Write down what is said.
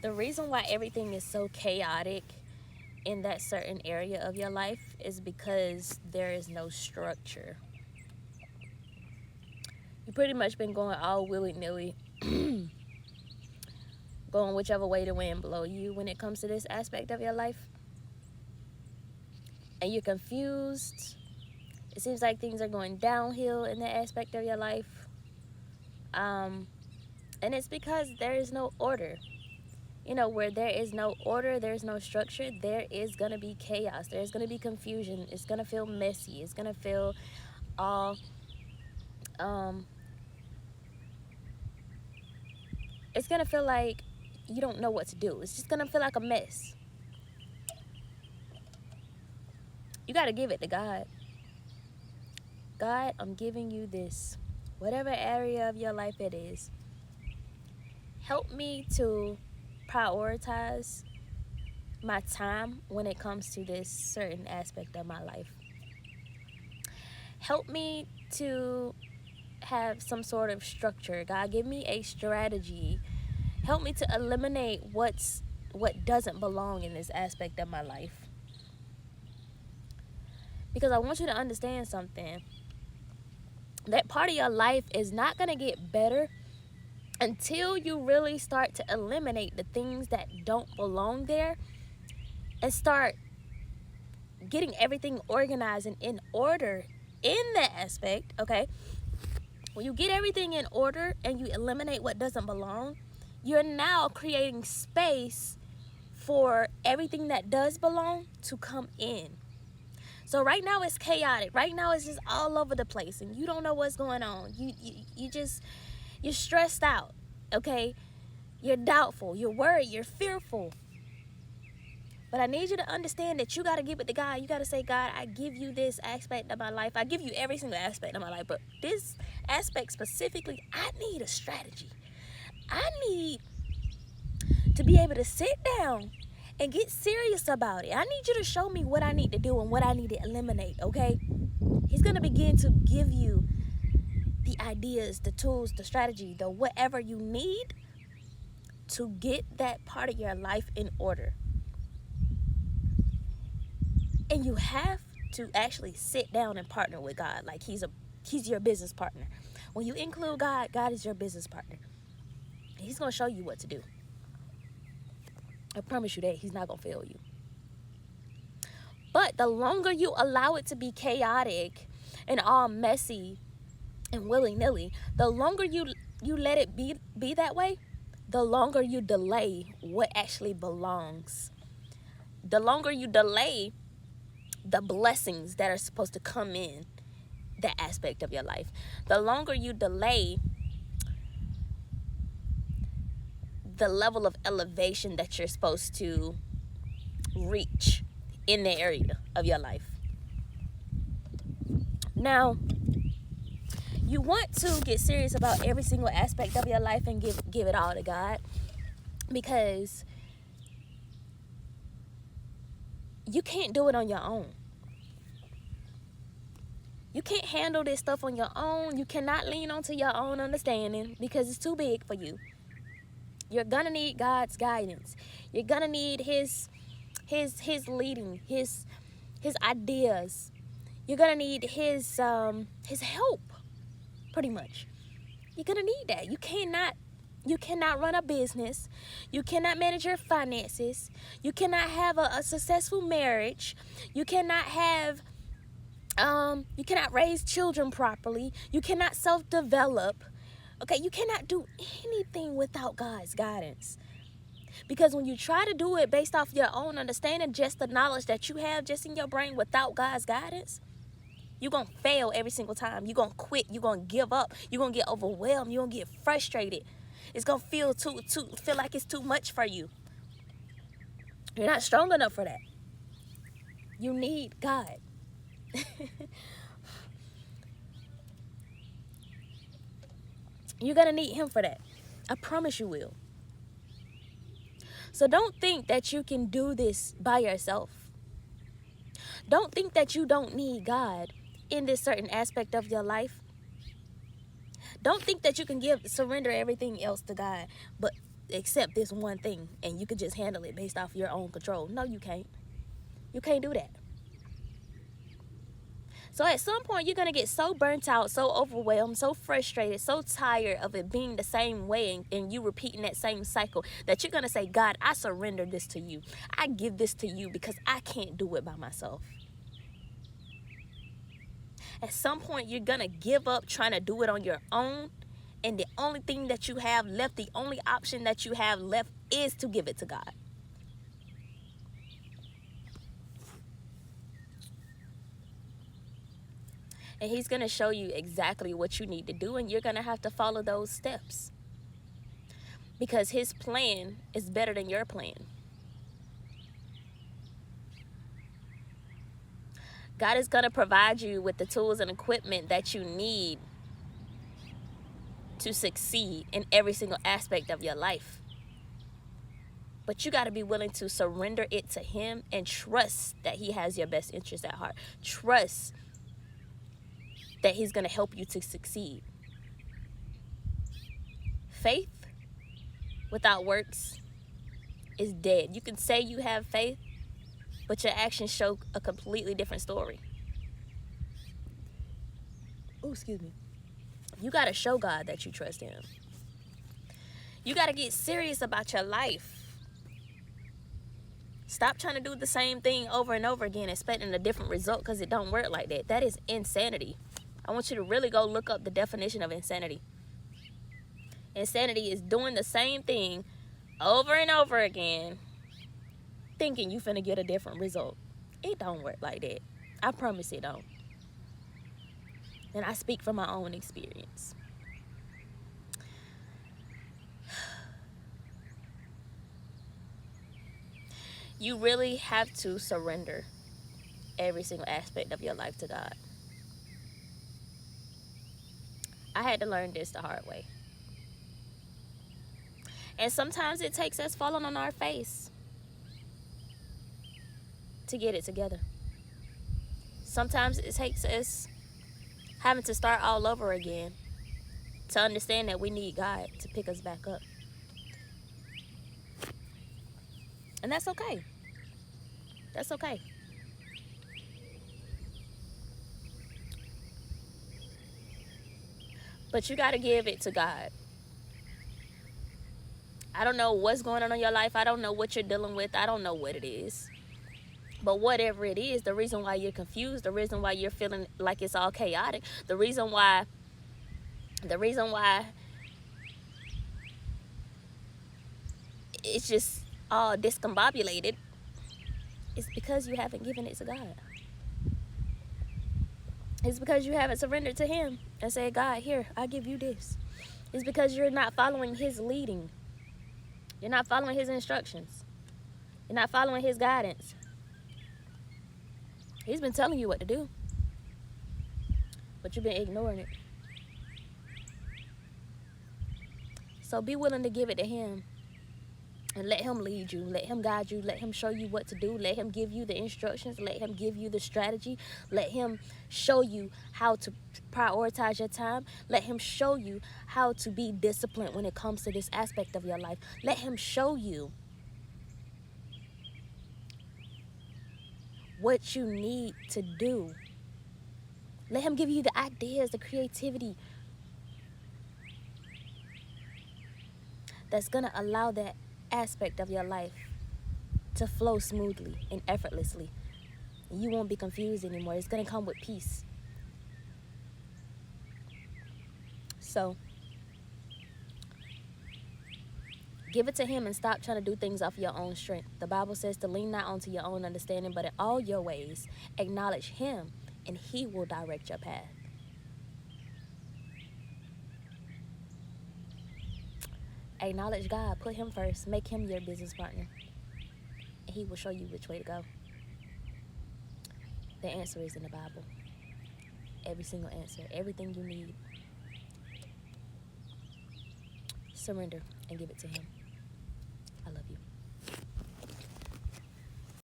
The reason why everything is so chaotic in that certain area of your life is because there is no structure. You pretty much been going all willy-nilly, going whichever way the wind blow you when it comes to this aspect of your life. And you're confused. It seems like things are going downhill in that aspect of your life. And it's because there is no order. You know, where there is no order, there's no structure, there is going to be chaos. There's going to be confusion. It's going to feel messy. It's going to feel all, it's going to feel like you don't know what to do. It's just going to feel like a mess. You got to give it to God. God, I'm giving you this. Whatever area of your life it is, help me to prioritize my time when it comes to this certain aspect of my life. Help me to have some sort of structure. God, give me a strategy. Help me to eliminate what doesn't belong in this aspect of my life. Because I want you to understand something. That part of your life is not going to get better until you really start to eliminate the things that don't belong there and start getting everything organized and in order in that aspect, okay? When you get everything in order and you eliminate what doesn't belong, you're now creating space for everything that does belong to come in. So right now it's chaotic. Right now it's just all over the place and you don't know what's going on. You're stressed out, okay? You're doubtful, you're worried, you're fearful. But I need you to understand that you got to give it to God. You got to say, God, I give you this aspect of my life. I give you every single aspect of my life. But this aspect specifically, I need a strategy. I need to be able to sit down and get serious about it. I need you to show me what I need to do and what I need to eliminate, okay? He's going to begin to give you the ideas, the tools, the strategy, the whatever you need to get that part of your life in order. And you have to actually sit down and partner with God like he's your business partner. When you include God, God is your business partner. And he's going to show you what to do. I promise you that he's not going to fail you. But the longer you allow it to be chaotic and all messy and willy-nilly, the longer you let it be that way, the longer you delay what actually belongs. The longer you delay the blessings that are supposed to come in that aspect of your life. The longer you delay the level of elevation that you're supposed to reach in the area of your life. Now, you want to get serious about every single aspect of your life and give it all to God, because you can't do it on your own. You can't handle this stuff on your own. You cannot lean onto your own understanding because it's too big for you. You're gonna need God's guidance. You're gonna need his leading, his ideas. You're gonna need his help, pretty much. You're gonna need that. You cannot run a business. You cannot manage your finances. You cannot have a successful marriage. You cannot have you cannot raise children properly. You cannot self-develop. Okay, you cannot do anything without God's guidance. Because when you try to do it based off your own understanding, just the knowledge that you have just in your brain without God's guidance, you're going to fail every single time. You're going to quit. You're going to give up. You're going to get overwhelmed. You're going to get frustrated. It's going to feel like it's too much for you. You're not strong enough for that. You need God. You're going to need him for that. I promise you will. So don't think that you can do this by yourself. Don't think that you don't need God in this certain aspect of your life. Don't think that you can surrender everything else to God, but accept this one thing and you could just handle it based off your own control. No, you can't. You can't do that. So at some point, you're going to get so burnt out, so overwhelmed, so frustrated, so tired of it being the same way and you repeating that same cycle that you're going to say, God, I surrender this to you. I give this to you because I can't do it by myself. At some point, you're going to give up trying to do it on your own. And the only thing that you have left, the only option that you have left is to give it to God. And he's going to show you exactly what you need to do. And you're going to have to follow those steps. Because his plan is better than your plan. God is going to provide you with the tools and equipment that you need to succeed in every single aspect of your life. But you got to be willing to surrender it to him and trust that he has your best interest at heart. Trust that he's going to help you to succeed. Faith without works is dead. You can say you have faith, but your actions show a completely different story. Oh, excuse me. You got to show God that you trust him. You got to get serious about your life. Stop trying to do the same thing over and over again, expecting a different result, because it don't work like that. That is insanity. I want you to really go look up the definition of insanity. Insanity is doing the same thing over and over again, thinking you finna get a different result. It don't work like that. I promise it don't. And I speak from my own experience. You really have to surrender every single aspect of your life to God. I had to learn this the hard way. And sometimes it takes us falling on our face to get it together. Sometimes it takes us having to start all over again to understand that we need God to pick us back up. And that's okay. That's okay. But you got to give it to God. I don't know what's going on in your life. I don't know what you're dealing with. I don't know what it is. But whatever it is, the reason why you're confused, the reason why you're feeling like it's all chaotic, the reason why it's just all discombobulated is because you haven't given it to God. It's because you haven't surrendered to him and said, God, here, I give you this. It's because you're not following his leading. You're not following his instructions. You're not following his guidance. He's been telling you what to do, but you've been ignoring it. So be willing to give it to him and let him lead you. Let him guide you. Let him show you what to do. Let him give you the instructions. Let him give you the strategy. Let him show you how to prioritize your time. Let him show you how to be disciplined when it comes to this aspect of your life. Let him show you what you need to do. Let him give you the ideas, the creativity that's going to allow that aspect of your life to flow smoothly and effortlessly. You won't be confused anymore. It's going to come with peace. So give it to him and stop trying to do things off your own strength. The Bible says to lean not onto your own understanding, but in all your ways acknowledge him, and he will direct your path. Acknowledge God. Put him first. Make him your business partner. And he will show you which way to go. The answer is in the Bible. Every single answer. Everything you need. Surrender and give it to him.